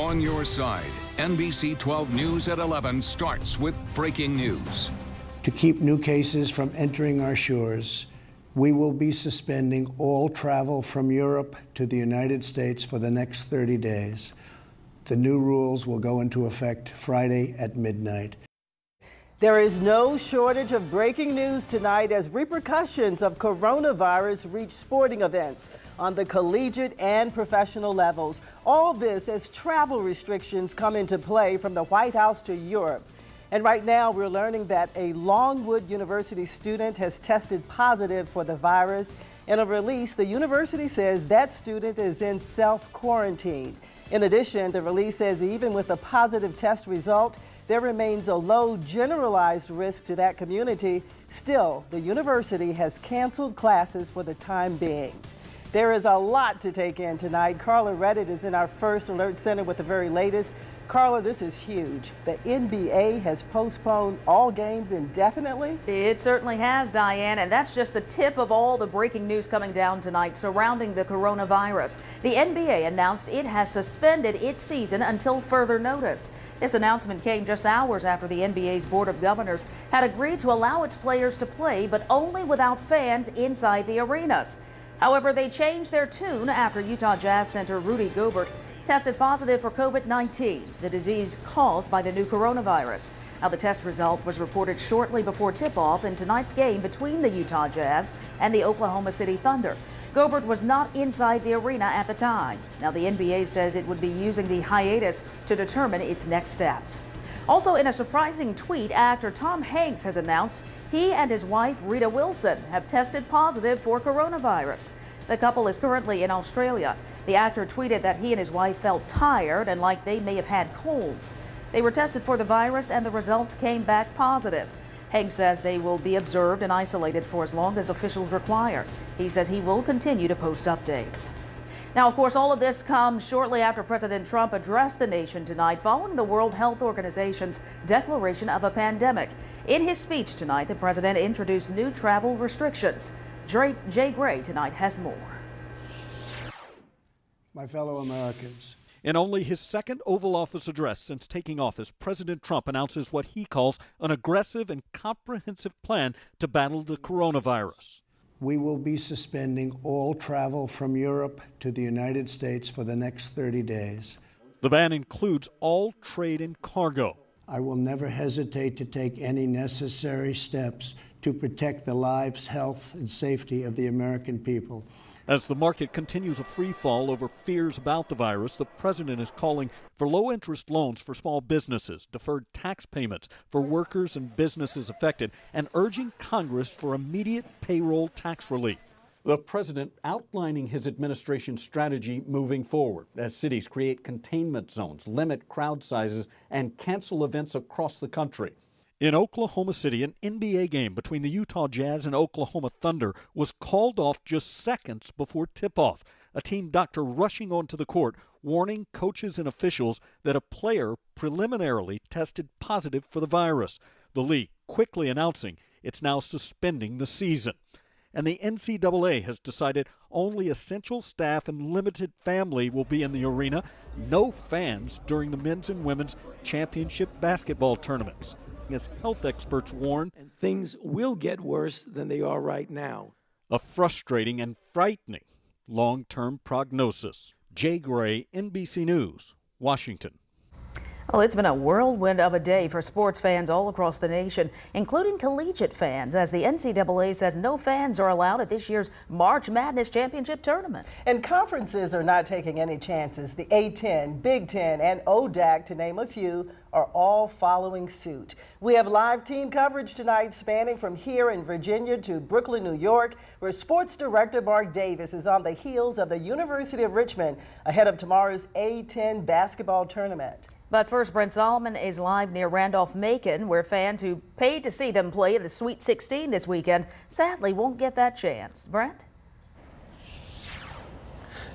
on your side. NBC 12 News at 11 starts with breaking news. To keep new cases from entering our shores, we will be suspending all travel from Europe to the United States for the next 30 days. The new rules will go into effect Friday at midnight. There is no shortage of breaking news tonight as repercussions of coronavirus reach sporting events on the collegiate and professional levels. All this as travel restrictions come into play from the White House to Europe. And right now we're learning that a Longwood University student has tested positive for the virus. In a release, the university says that student is in self-quarantine. In addition, the release says even with a positive test result, there remains a low generalized risk to that community. Still, the university has canceled classes for the time being. There is a lot to take in tonight. Carla Reddit is in our First Alert Center with the very latest. Carla, this is huge. The NBA has postponed all games indefinitely. It certainly has, Diane, and that's just the tip of all the breaking news coming down tonight surrounding the coronavirus. The NBA announced it has suspended its season until further notice. This announcement came just hours after the NBA's Board of Governors had agreed to allow its players to play, but only without fans inside the arenas. However, they changed their tune after Utah Jazz center Rudy Gobert tested positive for COVID-19, the disease caused by the new coronavirus. Now, the test result was reported shortly before tip-off in tonight's game between the Utah Jazz and the Oklahoma City Thunder. Gobert was not inside the arena at the time. Now, the NBA says it would be using the hiatus to determine its next steps. Also, in a surprising tweet, actor Tom Hanks has announced he and his wife, Rita Wilson, have tested positive for coronavirus. The couple is currently in Australia. The actor tweeted that he and his wife felt tired and like they may have had colds. They were tested for the virus and the results came back positive. Hanks says they will be observed and isolated for as long as officials require. He says he will continue to post updates. Now, of course, all of this comes shortly after President Trump addressed the nation tonight following the World Health Organization's declaration of a pandemic. In his speech tonight, the president introduced new travel restrictions. Jay Gray tonight has more. My fellow Americans. In only his second Oval Office address since taking office, President Trump announces what he calls an aggressive and comprehensive plan to battle the coronavirus. We will be suspending all travel from Europe to the United States for the next 30 days. The ban includes all trade in cargo. I will never hesitate to take any necessary steps to protect the lives, health, and safety of the American people. As the market continues a free fall over fears about the virus, the president is calling for low-interest loans for small businesses, deferred tax payments for workers and businesses affected, and urging Congress for immediate payroll tax relief. The president outlining his administration's strategy moving forward as cities create containment zones, limit crowd sizes, and cancel events across the country. In Oklahoma City, an NBA game between the Utah Jazz and Oklahoma Thunder was called off just seconds before tip-off. A team doctor rushing onto the court, warning coaches and officials that a player preliminarily tested positive for the virus. The league quickly announcing it's now suspending the season. And the NCAA has decided only essential staff and limited family will be in the arena. No fans during the men's and women's championship basketball tournaments. As health experts warn, and things will get worse than they are right now. A frustrating and frightening long-term prognosis. Jay Gray, NBC News, Washington. Well, it's been a whirlwind of a day for sports fans all across the nation, including collegiate fans, as the NCAA says no fans are allowed at this year's March Madness Championship tournaments. And conferences are not taking any chances. The A-10, Big Ten, and ODAC, to name a few, are all following suit. We have live team coverage tonight spanning from here in Virginia to Brooklyn, New York, where sports director Mark Davis is on the heels of the University of Richmond ahead of tomorrow's A-10 basketball tournament. But first, Brent Solomon is live near Randolph-Macon, where fans who paid to see them play in the Sweet 16 this weekend sadly won't get that chance. Brent?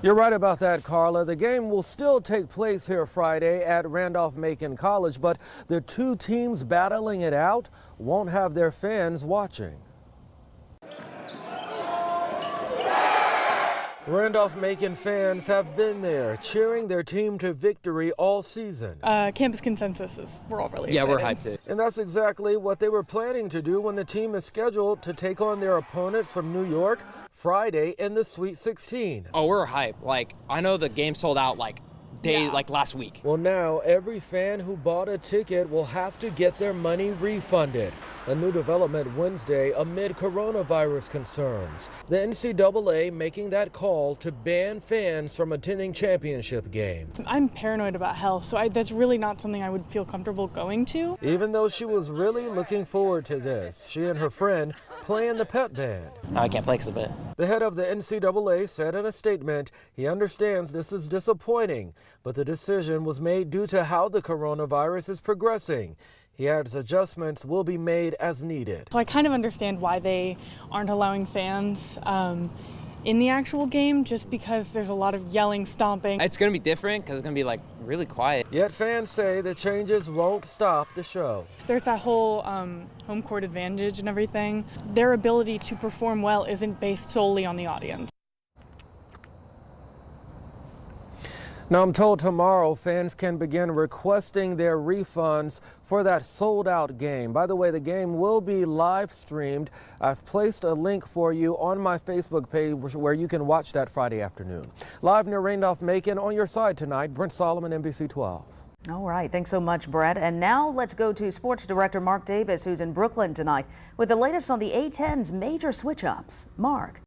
You're right about that, Carla. The game will still take place here Friday at Randolph-Macon College, but the two teams battling it out won't have their fans watching. Randolph-Macon fans have been there, cheering their team to victory all season. Campus consensus is we're all really excited. Yeah, we're hyped too. And that's exactly what they were planning to do when the team is scheduled to take on their opponents from New York Friday in the Sweet 16. Oh, we're hyped. Like, I know the game sold out like last week. Well, now every fan who bought a ticket will have to get their money refunded. A new development Wednesday amid coronavirus concerns. The NCAA making that call to ban fans from attending championship games. I'm paranoid about health, so that's really not something I would feel comfortable going to. Even though she was really looking forward to this, she and her friend play in the pep band. I can't play because of it. The head of the NCAA said in a statement he understands this is disappointing, but the decision was made due to how the coronavirus is progressing. He adds adjustments will be made as needed. So I kind of understand why they aren't allowing fans in the actual game, just because there's a lot of yelling, stomping. It's going to be different because it's going to be like really quiet. Yet fans say the changes won't stop the show. There's that whole home court advantage and everything. Their ability to perform well isn't based solely on the audience. Now, I'm told tomorrow fans can begin requesting their refunds for that sold-out game. By the way, the game will be live streamed. I've placed a link for you on my Facebook page where you can watch that Friday afternoon. Live near Randolph-Macon, on your side tonight, Brent Solomon, NBC 12. All right, thanks so much, Brett. And now let's go to Sports Director Mark Davis, who's in Brooklyn tonight with the latest on the A-10's major switch-ups. Mark.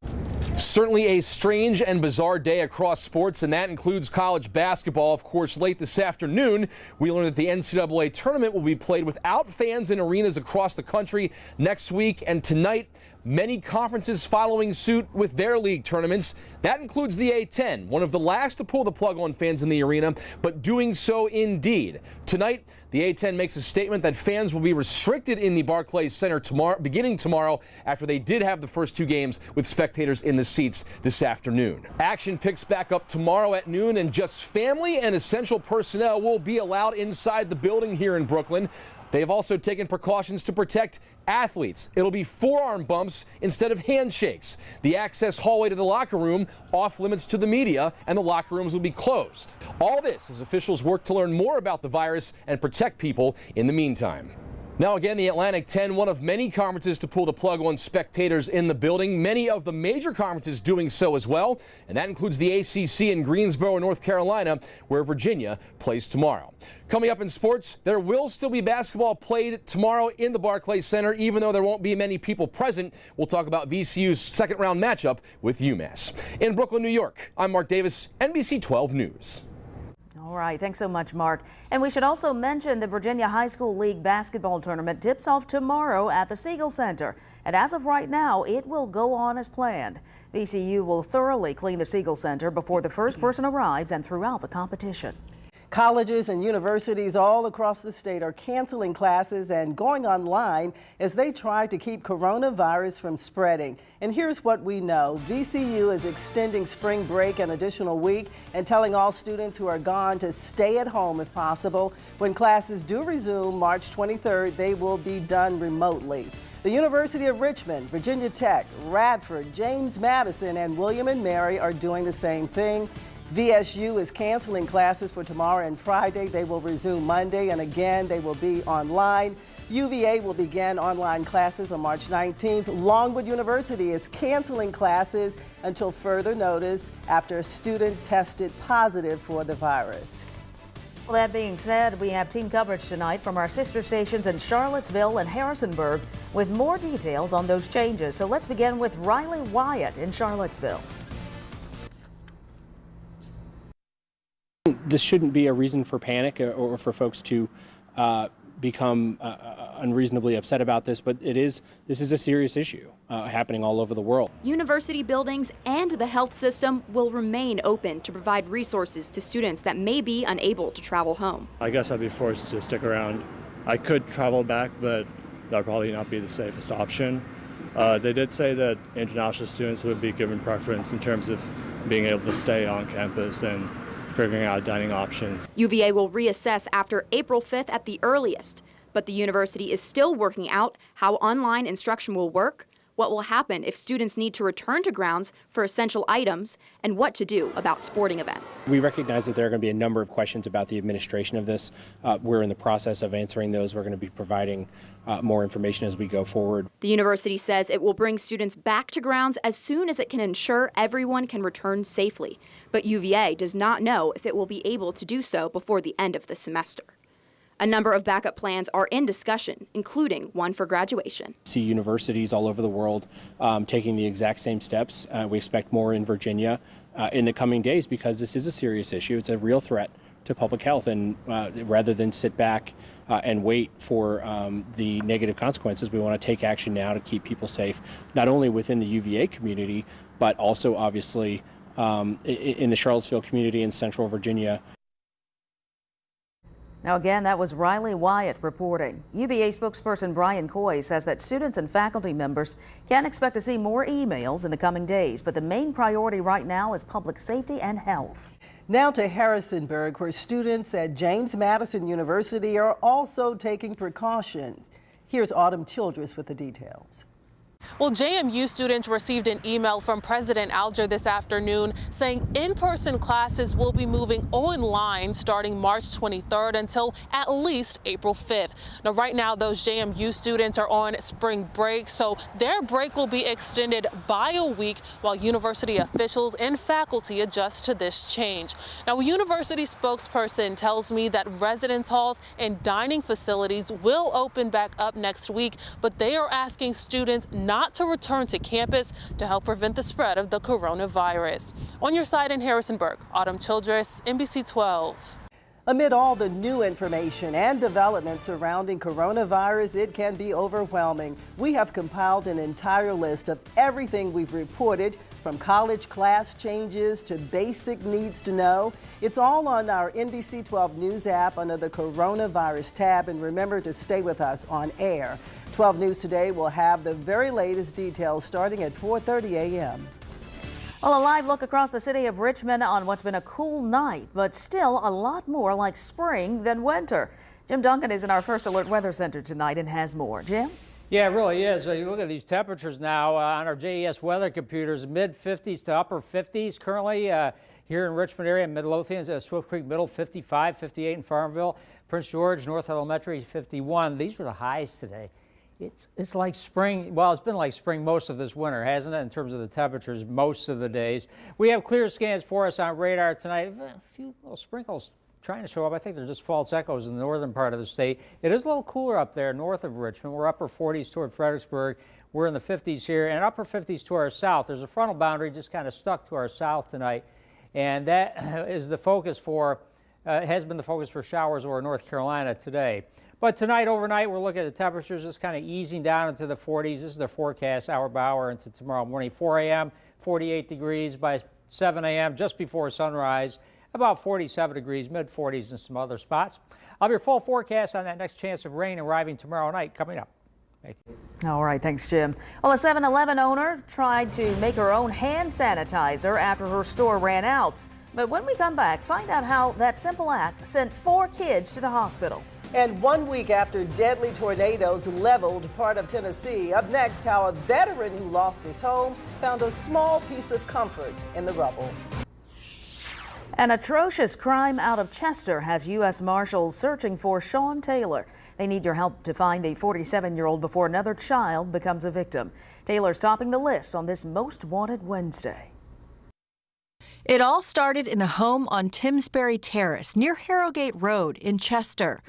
Certainly a strange and bizarre day across sports, and that includes college basketball. Of course, late this afternoon, we learned that the NCAA tournament will be played without fans in arenas across the country next week. And tonight, many conferences following suit with their league tournaments. That includes the A-10, one of the last to pull the plug on fans in the arena, but doing so indeed. Tonight, the A-10 makes a statement that fans will be restricted in the Barclays Center beginning tomorrow after they did have the first two games with spectators in the seats this afternoon. Action picks back up tomorrow at noon, and just family and essential personnel will be allowed inside the building here in Brooklyn. They have also taken precautions to protect athletes. It'll be forearm bumps instead of handshakes. The access hallway to the locker room off limits to the media, and the locker rooms will be closed. All this as officials work to learn more about the virus and protect people in the meantime. Now again, the Atlantic 10, one of many conferences to pull the plug on spectators in the building. Many of the major conferences doing so as well, and that includes the ACC in Greensboro, North Carolina, where Virginia plays tomorrow. Coming up in sports, there will still be basketball played tomorrow in the Barclays Center, even though there won't be many people present. We'll talk about VCU's second-round matchup with UMass. In Brooklyn, New York, I'm Mark Davis, NBC 12 News. All right, thanks so much, Mark. And we should also mention the Virginia High School League basketball tournament tips off tomorrow at the Siegel Center. And as of right now, it will go on as planned. VCU will thoroughly clean the Siegel Center before the first person arrives and throughout the competition. Colleges and universities all across the state are canceling classes and going online as they try to keep coronavirus from spreading. And here's what we know. VCU is extending spring break an additional week and telling all students who are gone to stay at home if possible. When classes do resume March 23rd, they will be done remotely. The University of Richmond, Virginia Tech, Radford, James Madison, and William & Mary are doing the same thing. VSU is canceling classes for tomorrow and Friday. They will resume Monday, and again, they will be online. UVA will begin online classes on March 19th. Longwood University is canceling classes until further notice after a student tested positive for the virus. Well, that being said, we have team coverage tonight from our sister stations in Charlottesville and Harrisonburg with more details on those changes. So let's begin with Riley Wyatt in Charlottesville. This shouldn't be a reason for panic or for folks to become unreasonably upset about this, but this is a serious issue happening all over the world. University buildings and the health system will remain open to provide resources to students that may be unable to travel home. I guess I'd be forced to stick around. I could travel back, but that would probably not be the safest option. They did say that international students would be given preference in terms of being able to stay on campus and figuring out dining options. UVA will reassess after April 5th at the earliest, but the university is still working out how online instruction will work, what will happen if students need to return to grounds for essential items, and what to do about sporting events. We recognize that there are going to be a number of questions about the administration of this. We're in the process of answering those. We're going to be providing more information as we go forward. The university says it will bring students back to grounds as soon as it can ensure everyone can return safely. But UVA does not know if it will be able to do so before the end of the semester. A number of backup plans are in discussion, including one for graduation. See universities all over the world taking the exact same steps. We expect more in Virginia in the coming days because this is a serious issue. It's a real threat to public health, and rather than sit back and wait for the negative consequences, we want to take action now to keep people safe, not only within the UVA community, but also obviously in the Charlottesville community in Central Virginia. Now again, that was Riley Wyatt reporting. UVA spokesperson Brian Coy says that students and faculty members can expect to see more emails in the coming days, but the main priority right now is public safety and health. Now to Harrisonburg, where students at James Madison University are also taking precautions. Here's Autumn Childress with the details. Well, JMU students received an email from President Alger this afternoon saying in-person classes will be moving online starting March 23rd until at least April 5th. Now, right now, those JMU students are on spring break, so their break will be extended by a week while university officials and faculty adjust to this change. Now, a university spokesperson tells me that residence halls and dining facilities will open back up next week, but they are asking students not to return to campus to help prevent the spread of the coronavirus. On your side in Harrisonburg, Autumn Childress, NBC 12. Amid all the new information and developments surrounding coronavirus, it can be overwhelming. We have compiled an entire list of everything we've reported, from college class changes to basic needs to know. It's all on our NBC 12 News app under the coronavirus tab, and remember to stay with us on air. 12 News Today will have the very latest details starting at 4:30 a.m. Well, a live look across the city of Richmond on what's been a cool night, but still a lot more like spring than winter. Jim Duncan is in our First Alert Weather Center tonight and has more. Jim? Yeah, it really is. You look at these temperatures now on our JES weather computers, mid-50s to upper 50s currently here in Richmond area, Midlothian, Swift Creek Middle, 55, 58 in Farmville, Prince George, North Elementary, 51. These were the highs today. It's like spring. Well, it's been like spring most of this winter, hasn't it, in terms of the temperatures most of the days. We have clear scans for us on radar tonight. A few little sprinkles trying to show up. I think they're just false echoes in the northern part of the state. It is a little cooler up there north of Richmond. We're upper 40s toward Fredericksburg. We're in the 50s here and upper 50s to our south. There's a frontal boundary just kind of stuck to our south tonight, and that is the focus for, has been the focus for showers over North Carolina today. But tonight, overnight, we're looking at the temperatures just kind of easing down into the 40s. This is the forecast hour by hour into tomorrow morning. 4 a.m., 48 degrees by 7 a.m., just before sunrise. About 47 degrees, mid-40s in some other spots. I'll have your full forecast on that next chance of rain arriving tomorrow night coming up. All right, thanks, Jim. Well, a 7-Eleven owner tried to make her own hand sanitizer after her store ran out. But when we come back, find out how that simple act sent 4 kids to the hospital. And 1 week after deadly tornadoes leveled part of Tennessee, up next, how a veteran who lost his home found a small piece of comfort in the rubble. An atrocious crime out of Chester has U.S. Marshals searching for Sean Taylor. They need your help to find the 47-year-old before another child becomes a victim. Taylor's topping the list on this Most Wanted Wednesday. It all started in a home on Timsbury Terrace near Harrogate Road in Chester.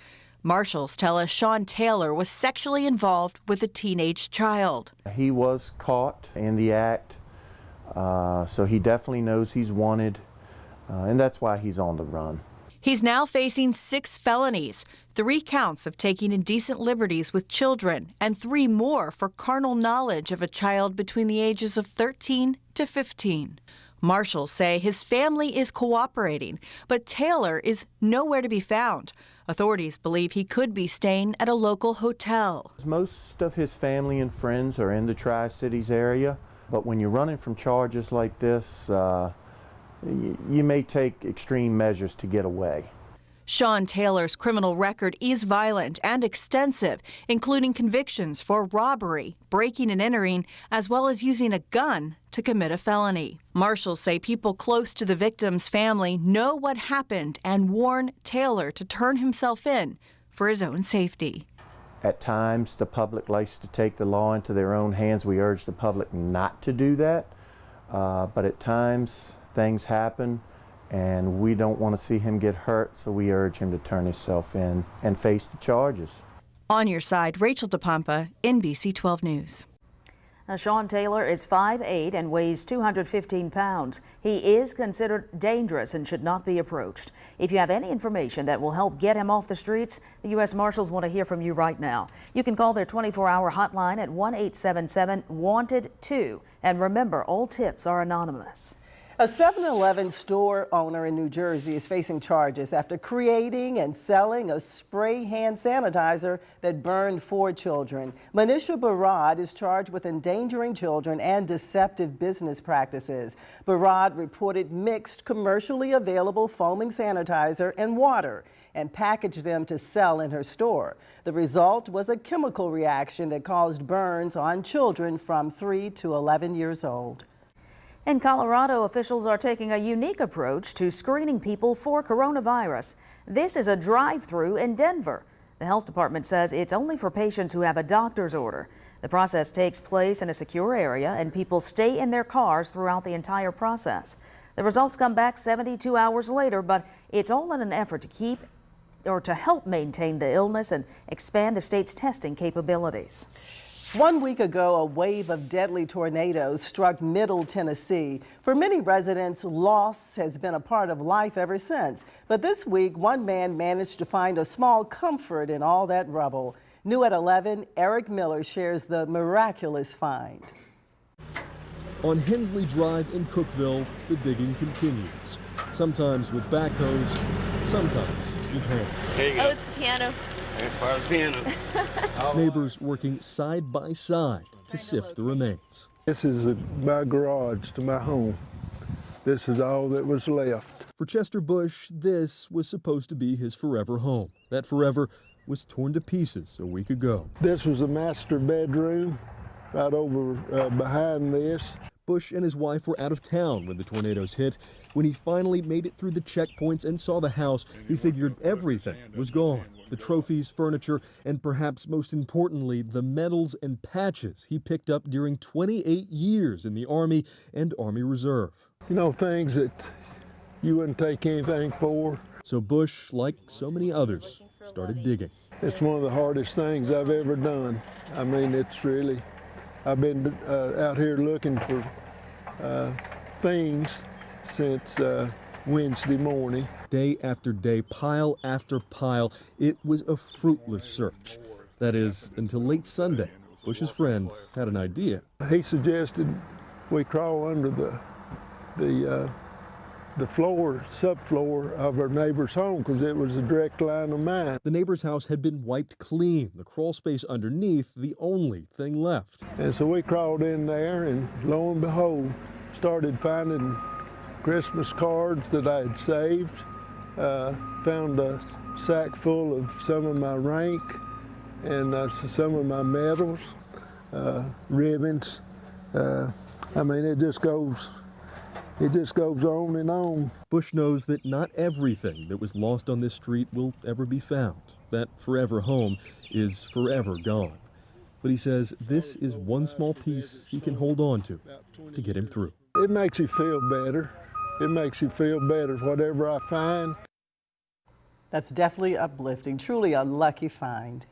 Marshals tell us Sean Taylor was sexually involved with a teenage child. He was caught in the act, so he definitely knows he's wanted, and that's why he's on the run. He's now facing 6 felonies, 3 counts of taking indecent liberties with children, and 3 more for carnal knowledge of a child between the ages of 13 to 15. Marshals say his family is cooperating, but Taylor is nowhere to be found. Authorities believe he could be staying at a local hotel. Most of his family and friends are in the Tri-Cities area, but when you're running from charges like this, you may take extreme measures to get away. Sean Taylor's criminal record is violent and extensive, including convictions for robbery, breaking and entering, as well as using a gun to commit a felony. Marshals say people close to the victim's family know what happened and warn Taylor to turn himself in for his own safety. At times, the public likes to take the law into their own hands. We urge the public not to do that, but at times things happen, and we don't want to see him get hurt, so we urge him to turn himself in and face the charges. On your side, Rachel DePompa, NBC 12 News. Now, Sean Taylor is 5'8" and weighs 215 pounds. He is considered dangerous and should not be approached. If you have any information that will help get him off the streets, the U.S. Marshals want to hear from you right now. You can call their 24-hour hotline at 1-877-WANTED-2. And remember, all tips are anonymous. A 7-Eleven store owner in New Jersey is facing charges after creating and selling a spray hand sanitizer that burned 4 children. Manisha Barad is charged with endangering children and deceptive business practices. Barad reported mixed commercially available foaming sanitizer and water and packaged them to sell in her store. The result was a chemical reaction that caused burns on children from 3 to 11 years old. In Colorado, officials are taking a unique approach to screening people for coronavirus. This is a drive-through in Denver. The health department says it's only for patients who have a doctor's order. The process takes place in a secure area and people stay in their cars throughout the entire process. The results come back 72 hours later, but it's all in an effort to help maintain the illness and expand the state's testing capabilities. 1 week ago, a wave of deadly tornadoes struck Middle Tennessee. For many residents, loss has been a part of life ever since. But this week, one man managed to find a small comfort in all that rubble. New at 11, Eric Miller shares the miraculous find. On Hensley Drive in Cookville, the digging continues. Sometimes with backhoes, sometimes with hands. Oh, it's the piano. That's part of the piano. Neighbors working side by side to sift the remains. This is my garage to my home. This is all that was left. For Chester Bush, this was supposed to be his forever home. That forever was torn to pieces a week ago. This was a master bedroom right over behind this. Bush and his wife were out of town when the tornadoes hit. When he finally made it through the checkpoints and saw the house, he figured everything was gone. The trophies, furniture, and perhaps most importantly, the medals and patches he picked up during 28 years in the Army and Army Reserve. You know, things that you wouldn't take anything for. So Bush, like so many others, started digging. It's one of the hardest things I've ever done. I mean, it's really, I've been out here looking for things since Wednesday morning. Day after day, pile after pile, it was a fruitless search. That is, until late Sunday, Bush's friend had an idea. He suggested we crawl under the subfloor of our neighbor's home because it was a direct line of mine. The neighbor's house had been wiped clean, the crawl space underneath the only thing left. And so we crawled in there and lo and behold, started finding Christmas cards that I had saved, found a sack full of some of my rank and some of my medals, ribbons. I mean, it just goes on and on. Bush knows that not everything that was lost on this street will ever be found. That forever home is forever gone. But he says this is one small piece he can hold on to get him through. It makes you feel better. It makes you feel better, whatever I find. That's definitely uplifting, truly a lucky find.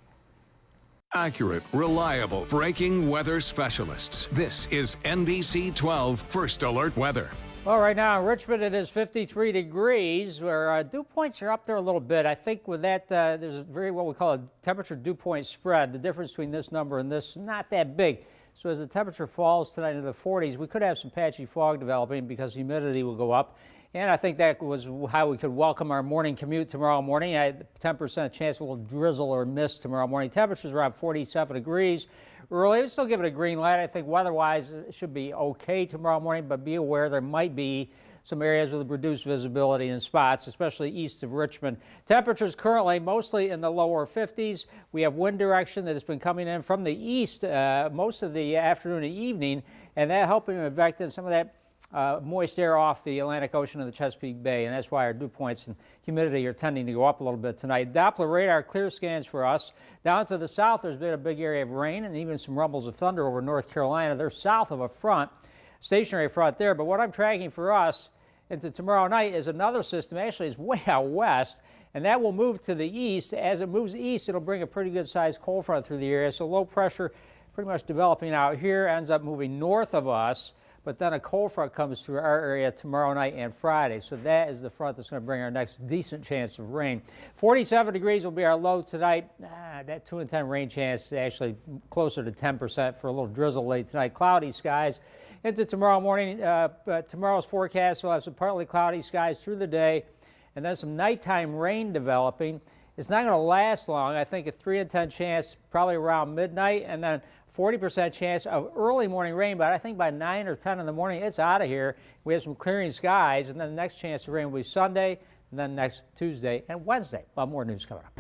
Accurate, reliable, breaking weather specialists. This is NBC 12 First Alert Weather. Well, right now in Richmond, it is 53 degrees, where dew points are up there a little bit. I think with that, there's what we call a temperature dew point spread. The difference between this number and this is not that big. So as the temperature falls tonight into the 40s, we could have some patchy fog developing because humidity will go up. And I think that was how we could welcome our morning commute tomorrow morning. I had 10% chance we'll drizzle or mist tomorrow morning. Temperatures around 47 degrees. Early, we still give it a green light. I think weather-wise it should be okay tomorrow morning, but be aware there might be some areas with reduced visibility in spots, especially east of Richmond. Temperatures currently mostly in the lower 50s. We have wind direction that has been coming in from the east most of the afternoon and evening, and that helping to evict some of that moist air off the Atlantic Ocean and the Chesapeake Bay, and that's why our dew points and humidity are tending to go up a little bit tonight. Doppler radar clear scans for us. Down to the south, there's been a big area of rain and even some rumbles of thunder over North Carolina. They're south of a front, stationary front there, but what I'm tracking for us into tomorrow night is another system. Actually, it's way out west, and that will move to the east. As it moves east, it'll bring a pretty good sized cold front through the area, so low pressure pretty much developing out here, ends up moving north of us. But then a cold front comes through our area tomorrow night and Friday. So that is the front that's going to bring our next decent chance of rain. 47 degrees will be our low tonight. That 2 in 10 rain chance is actually closer to 10% for a little drizzle late tonight. Cloudy skies into tomorrow morning. Tomorrow's forecast will have some partly cloudy skies through the day and then some nighttime rain developing. It's not going to last long. I think a 3 in 10 chance probably around midnight, and then 40% chance of early morning rain, but I think by 9 or 10 in the morning, it's out of here. We have some clearing skies, and then the next chance of rain will be Sunday, and then next Tuesday and Wednesday. Well, more news coming up.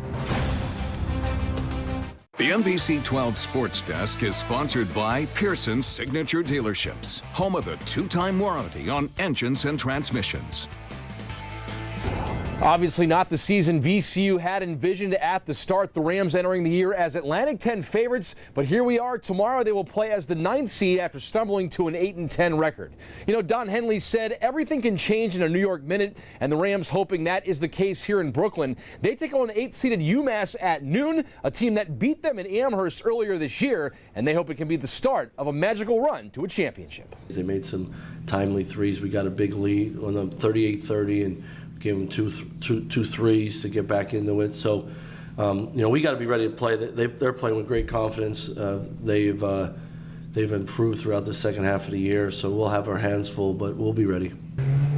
The NBC 12 Sports Desk is sponsored by Pearson's Signature Dealerships, home of the 2-time warranty on engines and transmissions. Obviously not the season VCU had envisioned at the start. The Rams entering the year as Atlantic 10 favorites, but here we are. Tomorrow they will play as the 9th seed after stumbling to an 8-10 record. You know, Don Henley said everything can change in a New York minute, and the Rams hoping that is the case here in Brooklyn. They take on 8th-seeded UMass at noon, a team that beat them in Amherst earlier this year, and they hope it can be the start of a magical run to a championship. They made some timely threes. We got a big lead on them, 38-30, and gave them two threes to get back into it. So, you know, we got to be ready to play. They're playing with great confidence. They've improved throughout the second half of the year, so we'll have our hands full, but we'll be ready.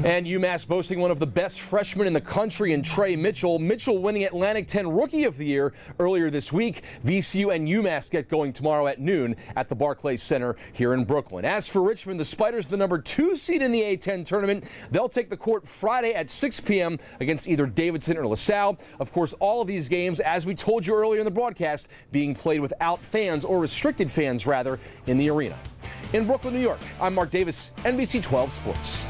And UMass boasting one of the best freshmen in the country in Trey Mitchell. Mitchell winning Atlantic 10 Rookie of the Year earlier this week. VCU and UMass get going tomorrow at noon at the Barclays Center here in Brooklyn. As for Richmond, the Spiders, the number 2 seed in the A10 tournament. They'll take the court Friday at 6 p.m. against either Davidson or LaSalle. Of course, all of these games, as we told you earlier in the broadcast, being played without fans, or restricted fans rather, in the arena. In Brooklyn, New York, I'm Mark Davis, NBC 12 Sports.